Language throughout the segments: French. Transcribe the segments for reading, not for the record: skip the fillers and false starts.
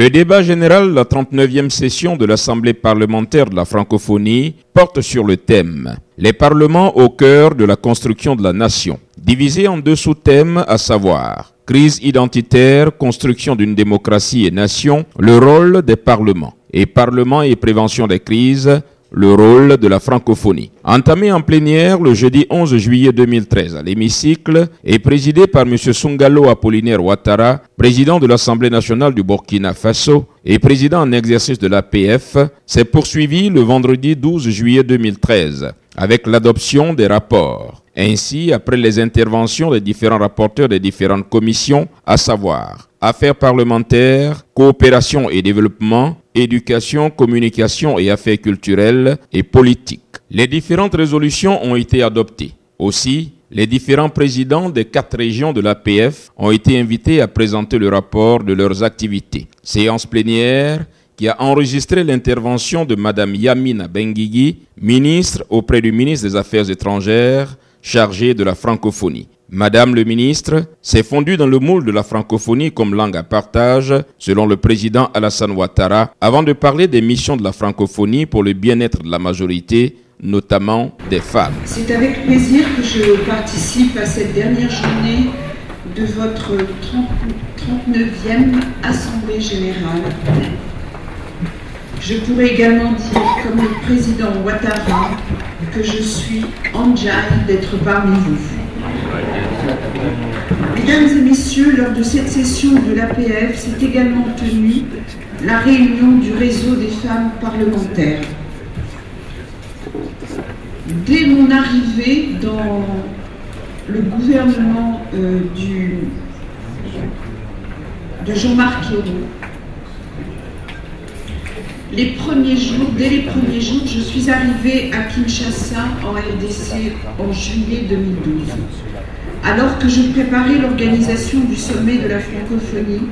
Le débat général de la 39e session de l'Assemblée parlementaire de la francophonie porte sur le thème « Les parlements au cœur de la construction de la nation », divisé en deux sous-thèmes, à savoir « Crise identitaire, construction d'une démocratie et nation, le rôle des parlements » et « Parlement et prévention des crises, le rôle de la francophonie ». Entamé en plénière le jeudi 11 juillet 2013 à l'hémicycle et présidé par M. Sungalo Apollinaire Ouattara, président de l'Assemblée nationale du Burkina Faso et président en exercice de l'APF, s'est poursuivi le vendredi 12 juillet 2013 avec l'adoption des rapports. Ainsi, après les interventions des différents rapporteurs des différentes commissions, à savoir Affaires parlementaires, Coopération et développement, Éducation, communication et affaires culturelles et politiques. Les différentes résolutions ont été adoptées. Aussi, les différents présidents des 4 régions de l'APF ont été invités à présenter le rapport de leurs activités. Séance plénière qui a enregistré l'intervention de Mme Yamina Benguigui, ministre auprès du ministre des Affaires étrangères, chargée de la francophonie. Madame le ministre s'est fondue dans le moule de la francophonie comme langue à partage, selon le président Alassane Ouattara, avant de parler des missions de la francophonie pour le bien-être de la majorité, notamment des femmes. C'est avec plaisir que je participe à cette dernière journée de votre 39e Assemblée générale. Je pourrais également dire, comme le président Ouattara, que je suis enjaille d'être parmi vous. Mesdames et messieurs, lors de cette session de l'APF s'est également tenue la réunion du réseau des femmes parlementaires. Dès mon arrivée dans le gouvernement de Jean-Marc Ayrault, dès les premiers jours, je suis arrivée à Kinshasa en RDC en juillet 2012. Alors que je préparais l'organisation du sommet de la francophonie,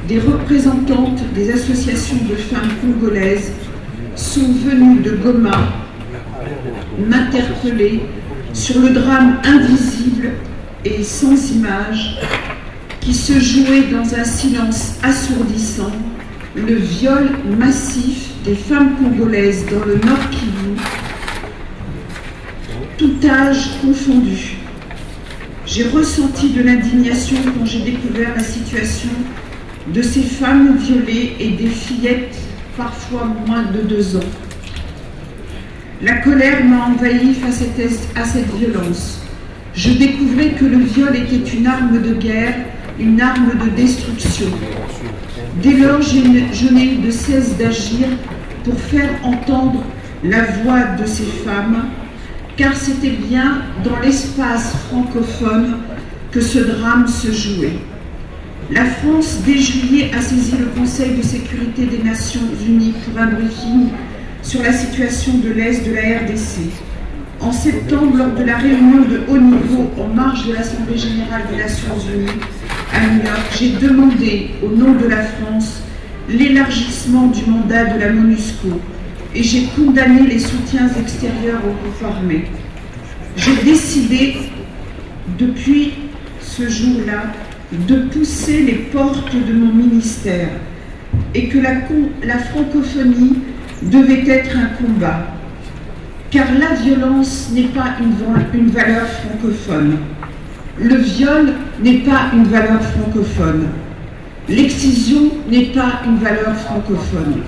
des représentantes des associations de femmes congolaises sont venues de Goma m'interpeller sur le drame invisible et sans image qui se jouait dans un silence assourdissant, le viol massif des femmes congolaises dans le Nord Kivu, tout âge confondu. J'ai ressenti de l'indignation quand j'ai découvert la situation de ces femmes violées et des fillettes, parfois moins de 2 ans. La colère m'a envahi face à cette violence. Je découvrais que le viol était une arme de guerre, une arme de destruction. Dès lors, je n'ai eu de cesse d'agir pour faire entendre la voix de ces femmes, car c'était bien dans l'espace francophone que ce drame se jouait. La France, dès juillet, a saisi le Conseil de sécurité des Nations Unies pour un briefing sur la situation de l'Est de la RDC. En septembre, lors de la réunion de haut niveau en marge de l'Assemblée générale des Nations Unies à New York, j'ai demandé, au nom de la France, l'élargissement du mandat de la MONUSCO et j'ai condamné les soutiens extérieurs aux groupes armés. J'ai décidé, depuis ce jour-là, de pousser les portes de mon ministère et que la francophonie devait être un combat. Car la violence n'est pas une valeur francophone. Le viol n'est pas une valeur francophone. L'excision n'est pas une valeur francophone.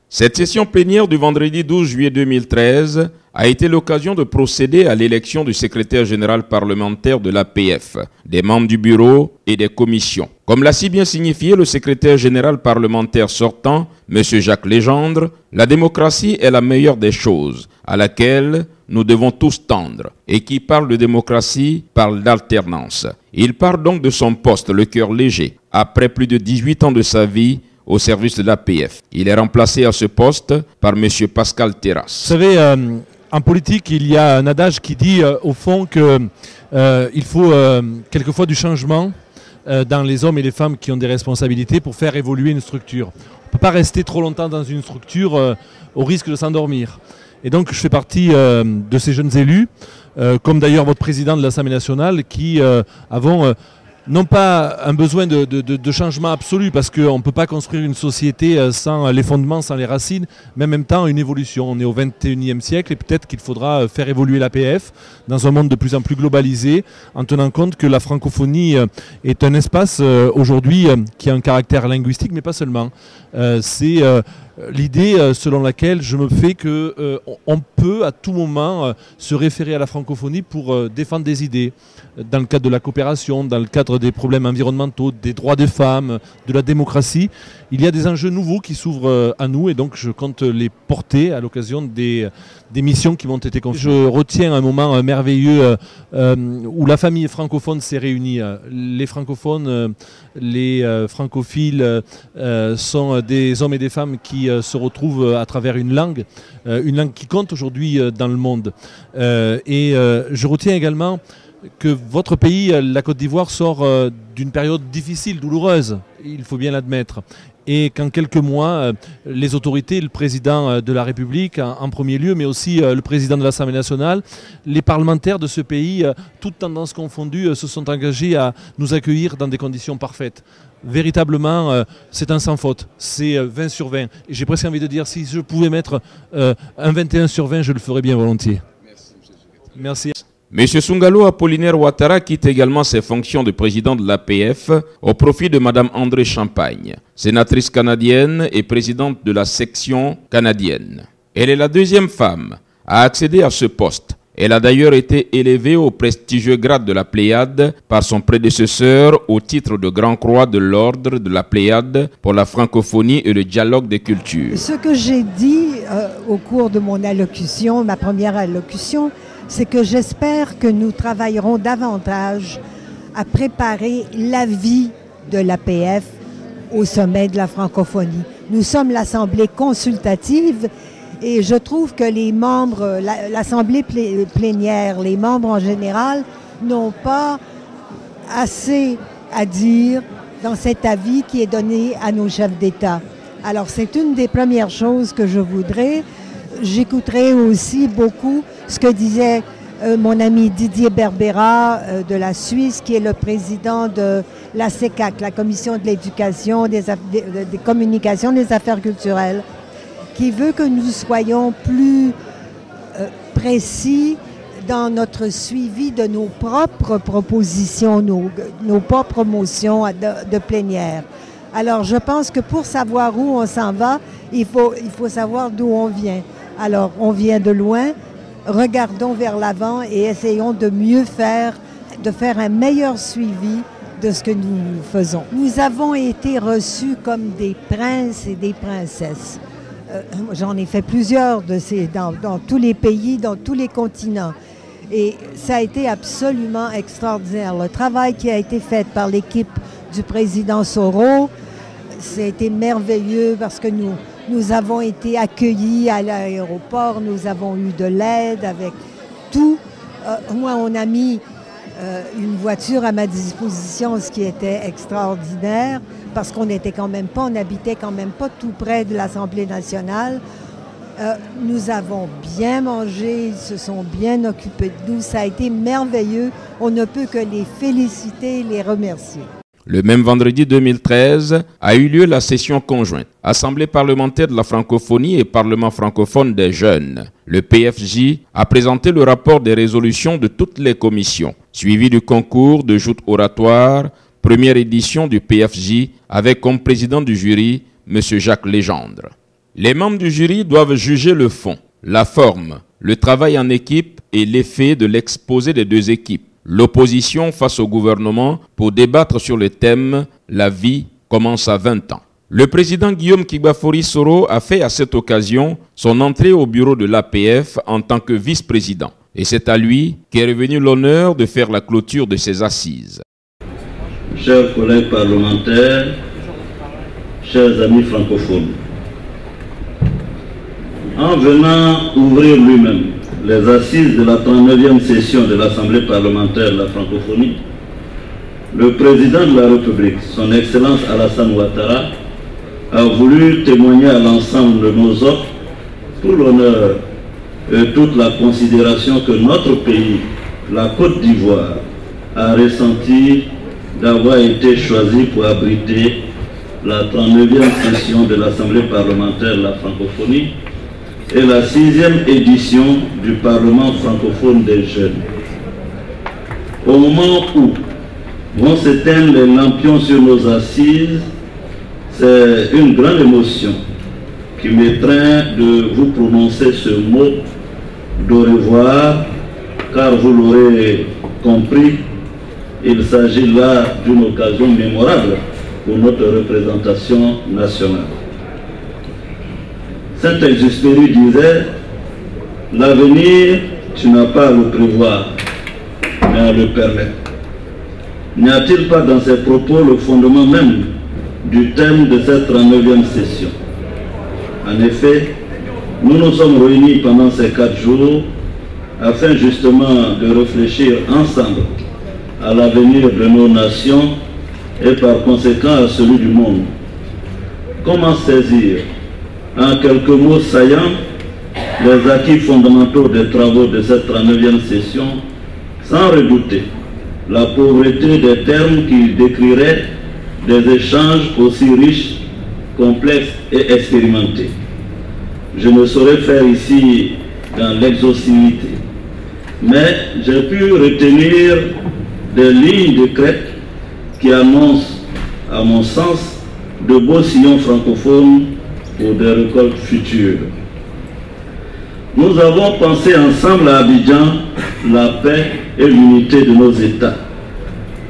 Cette session plénière du vendredi 12 juillet 2013 a été l'occasion de procéder à l'élection du secrétaire général parlementaire de l'APF, des membres du bureau et des commissions. Comme l'a si bien signifié le secrétaire général parlementaire sortant, M. Jacques Legendre, la démocratie est la meilleure des choses, à laquelle nous devons tous tendre. Et qui parle de démocratie parle d'alternance. Il part donc de son poste, le cœur léger, après plus de 18 ans de sa vie, au service de l'APF. Il est remplacé à ce poste par M. Pascal Terrasse. Vous savez, en politique, il y a un adage qui dit au fond qu'il faut quelquefois du changement dans les hommes et les femmes qui ont des responsabilités pour faire évoluer une structure. On ne peut pas rester trop longtemps dans une structure au risque de s'endormir. Et donc je fais partie de ces jeunes élus, comme d'ailleurs votre président de l'Assemblée nationale, qui avons Non pas un besoin de changement absolu, parce qu'on ne peut pas construire une société sans les fondements, sans les racines, mais en même temps une évolution. On est au XXIe siècle et peut-être qu'il faudra faire évoluer l'APF dans un monde de plus en plus globalisé, en tenant compte que la francophonie est un espace aujourd'hui qui a un caractère linguistique, mais pas seulement. C'est l'idée selon laquelle je me fais qu'on peut à tout moment se référer à la francophonie pour défendre des idées, dans le cadre de la coopération, dans le cadre des problèmes environnementaux, des droits des femmes, de la démocratie. Il y a des enjeux nouveaux qui s'ouvrent à nous et donc je compte les porter à l'occasion des missions qui m'ont été confiées. Je retiens un moment merveilleux où la famille francophone s'est réunie. Les francophones, les francophiles sont des hommes et des femmes qui se retrouvent à travers une langue qui compte aujourd'hui dans le monde. Je retiens également que votre pays, la Côte d'Ivoire, sort d'une période difficile, douloureuse, il faut bien l'admettre. Et qu'en quelques mois, les autorités, le président de la République en premier lieu, mais aussi le président de l'Assemblée nationale, les parlementaires de ce pays, toutes tendances confondues, se sont engagés à nous accueillir dans des conditions parfaites. Véritablement, c'est un sans faute, c'est 20 sur 20. Et j'ai presque envie de dire, si je pouvais mettre un 21 sur 20, je le ferais bien volontiers. Merci. M. Soungalo Apollinaire Ouattara quitte également ses fonctions de président de l'APF au profit de Mme André Champagne, sénatrice canadienne et présidente de la section canadienne. Elle est la deuxième femme à accéder à ce poste. Elle a d'ailleurs été élevée au prestigieux grade de la Pléiade par son prédécesseur au titre de Grand Croix de l'Ordre de la Pléiade pour la francophonie et le dialogue des cultures. Ce que j'ai dit au cours de mon allocution, ma première allocution, c'est que j'espère que nous travaillerons davantage à préparer l'avis de l'APF au sommet de la francophonie. Nous sommes l'Assemblée consultative et je trouve que les membres, l'Assemblée plénière, les membres en général, n'ont pas assez à dire dans cet avis qui est donné à nos chefs d'État. Alors c'est une des premières choses que je voudrais. J'écouterai aussi beaucoup ce que disait mon ami Didier Berbera de la Suisse, qui est le président de la CECAC, la Commission de l'éducation, des communications, des affaires culturelles, qui veut que nous soyons plus précis dans notre suivi de nos propres propositions, nos propres motions de plénière. Alors je pense que pour savoir où on s'en va, il faut savoir d'où on vient. Alors, on vient de loin, regardons vers l'avant et essayons de mieux faire, de faire un meilleur suivi de ce que nous faisons. Nous avons été reçus comme des princes et des princesses. J'en ai fait plusieurs de ces dans tous les pays, dans tous les continents. Et ça a été absolument extraordinaire. Le travail qui a été fait par l'équipe du président Soro, ça a été merveilleux parce que nous avons été accueillis à l'aéroport, nous avons eu de l'aide avec tout. Moi, on a mis une voiture à ma disposition, ce qui était extraordinaire, parce qu'on n'était quand même pas, on n'habitait quand même pas tout près de l'Assemblée nationale. Nous avons bien mangé, ils se sont bien occupés de nous, ça a été merveilleux. On ne peut que les féliciter et les remercier. Le même vendredi 2013 a eu lieu la session conjointe Assemblée parlementaire de la francophonie et Parlement francophone des jeunes. Le PFJ a présenté le rapport des résolutions de toutes les commissions, suivi du concours de joutes oratoires, première édition du PFJ, avec comme président du jury M. Jacques Legendre. Les membres du jury doivent juger le fond, la forme, le travail en équipe et l'effet de l'exposé des deux équipes. L'opposition face au gouvernement pour débattre sur le thème « La vie commence à 20 ans ». Le président Guillaume Kigbafori Soro a fait à cette occasion son entrée au bureau de l'APF en tant que vice-président. Et c'est à lui qu'est revenu l'honneur de faire la clôture de ces assises. Chers collègues parlementaires, chers amis francophones, en venant ouvrir lui-même les assises de la 39e session de l'Assemblée parlementaire de la francophonie, le président de la République, son Excellence Alassane Ouattara, a voulu témoigner à l'ensemble de nos hôtes tout l'honneur et toute la considération que notre pays, la Côte d'Ivoire, a ressenti d'avoir été choisi pour abriter la 39e session de l'Assemblée parlementaire de la francophonie et la 6e édition du Parlement francophone des jeunes. Au moment où vont s'éteindre les lampions sur nos assises, c'est une grande émotion qui m'étreint de vous prononcer ce mot d'au revoir, car vous l'aurez compris, il s'agit là d'une occasion mémorable pour notre représentation nationale. Saint-Exupéry disait, l'avenir, tu n'as pas à le prévoir, mais à le permettre. N'y a-t-il pas dans ces propos le fondement même du thème de cette 39e session? En effet, nous nous sommes réunis pendant ces 4 jours afin justement de réfléchir ensemble à l'avenir de nos nations et par conséquent à celui du monde. Comment saisir en quelques mots saillants les acquis fondamentaux des travaux de cette 39e session sans redouter la pauvreté des termes qui décriraient des échanges aussi riches, complexes et expérimentés. Je ne saurais faire ici dans l'exhaustivité, mais j'ai pu retenir des lignes de crête qui annoncent, à mon sens, de beaux sillons francophones pour des récoltes futures. Nous avons pensé ensemble à Abidjan la paix et l'unité de nos États,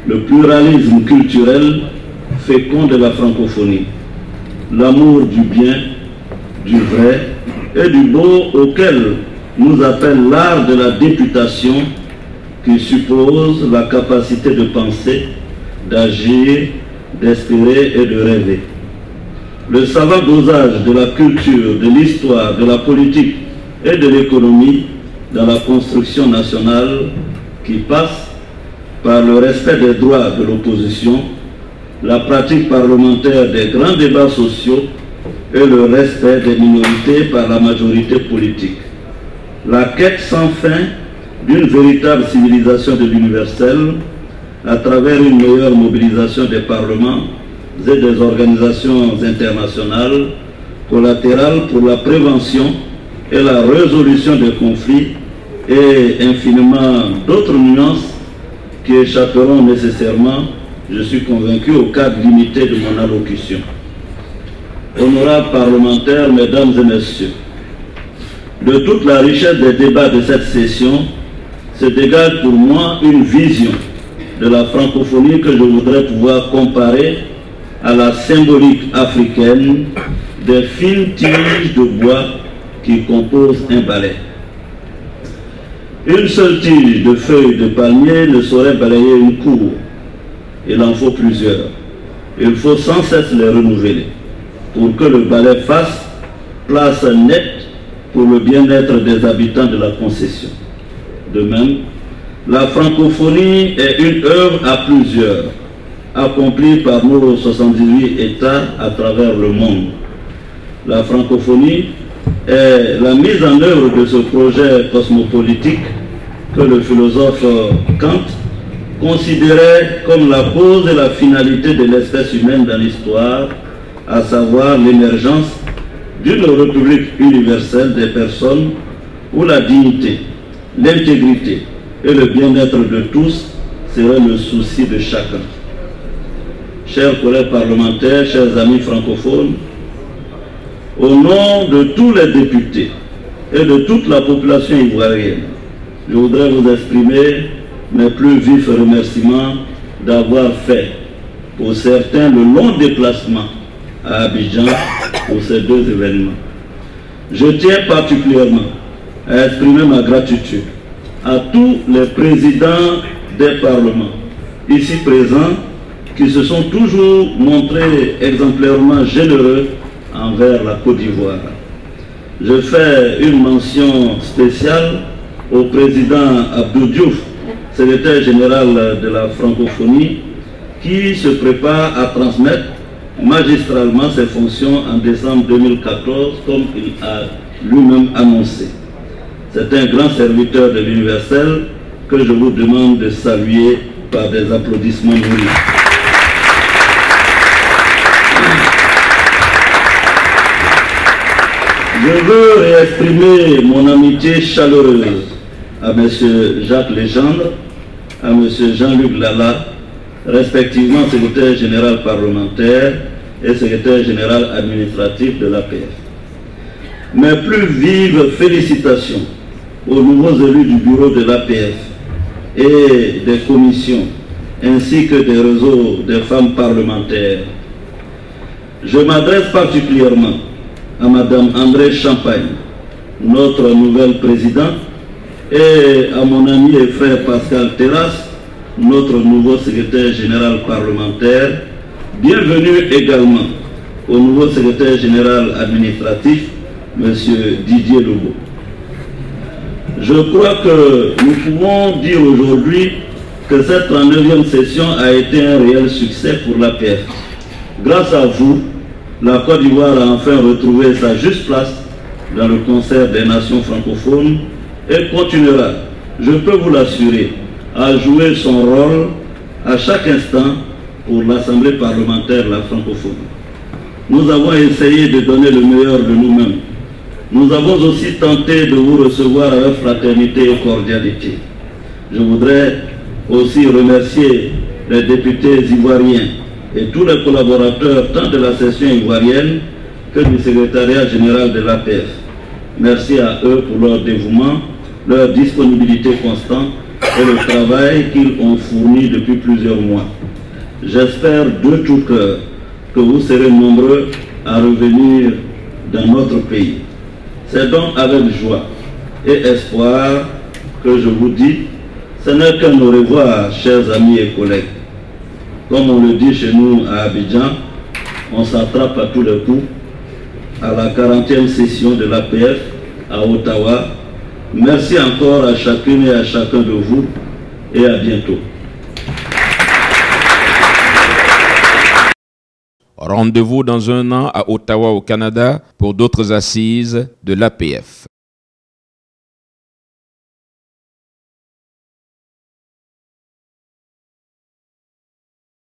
le pluralisme culturel fécond de la francophonie, l'amour du bien, du vrai et du beau auquel nous appelle l'art de la députation qui suppose la capacité de penser, d'agir, d'espérer et de rêver. Le savant dosage de la culture, de l'histoire, de la politique et de l'économie dans la construction nationale qui passe par le respect des droits de l'opposition, la pratique parlementaire des grands débats sociaux et le respect des minorités par la majorité politique. La quête sans fin d'une véritable civilisation de l'universel à travers une meilleure mobilisation des parlements et des organisations internationales collatérales pour la prévention et la résolution des conflits et infiniment d'autres nuances qui échapperont nécessairement, je suis convaincu, au cadre limité de mon allocution. Honorables parlementaires, mesdames et messieurs, de toute la richesse des débats de cette session, se dégage pour moi une vision de la francophonie que je voudrais pouvoir comparer à la symbolique africaine des fines tiges de bois qui composent un balai. Une seule tige de feuilles de palmier ne saurait balayer une cour. Il en faut plusieurs. Il faut sans cesse les renouveler pour que le balai fasse place nette pour le bien-être des habitants de la concession. De même, la francophonie est une œuvre à plusieurs, accomplie par nos 78 États à travers le monde. La francophonie est la mise en œuvre de ce projet cosmopolitique que le philosophe Kant considérait comme la cause et la finalité de l'espèce humaine dans l'histoire, à savoir l'émergence d'une république universelle des personnes où la dignité, l'intégrité et le bien-être de tous seraient le souci de chacun. Chers collègues parlementaires, chers amis francophones, au nom de tous les députés et de toute la population ivoirienne, je voudrais vous exprimer mes plus vifs remerciements d'avoir fait pour certains le long déplacement à Abidjan pour ces 2 événements. Je tiens particulièrement à exprimer ma gratitude à tous les présidents des parlements ici présents qui se sont toujours montrés exemplairement généreux envers la Côte d'Ivoire. Je fais une mention spéciale au président Abdou Diouf, secrétaire général de la francophonie, qui se prépare à transmettre magistralement ses fonctions en décembre 2014, comme il a lui-même annoncé. C'est un grand serviteur de l'universel que je vous demande de saluer par des applaudissements nourris. Je veux réexprimer mon amitié chaleureuse à M. Jacques Legendre, à M. Jean-Luc Lala, respectivement secrétaire général parlementaire et secrétaire général administratif de l'APF. Mes plus vives félicitations aux nouveaux élus du bureau de l'APF et des commissions, ainsi que des réseaux des femmes parlementaires. Je m'adresse particulièrement à Mme André Champagne, notre nouvelle présidente, et à mon ami et frère Pascal Terrasse, notre nouveau secrétaire général parlementaire. Bienvenue également au nouveau secrétaire général administratif, M. Didier Lobo. Je crois que nous pouvons dire aujourd'hui que cette 39e session a été un réel succès pour l'APF. Grâce à vous, la Côte d'Ivoire a enfin retrouvé sa juste place dans le concert des nations francophones et continuera, je peux vous l'assurer, à jouer son rôle à chaque instant pour l'Assemblée parlementaire de la francophonie. Nous avons essayé de donner le meilleur de nous-mêmes. Nous avons aussi tenté de vous recevoir avec fraternité et cordialité. Je voudrais aussi remercier les députés ivoiriens et tous les collaborateurs tant de la session ivoirienne que du secrétariat général de l'APF. Merci à eux pour leur dévouement, leur disponibilité constante et le travail qu'ils ont fourni depuis plusieurs mois. J'espère de tout cœur que vous serez nombreux à revenir dans notre pays. C'est donc avec joie et espoir que je vous dis, ce n'est qu'un au revoir, chers amis et collègues. Comme on le dit chez nous à Abidjan, on s'attrape à tous les coups à la 40e session de l'APF à Ottawa. Merci encore à chacune et à chacun de vous et à bientôt. Rendez-vous dans un an à Ottawa au Canada pour d'autres assises de l'APF.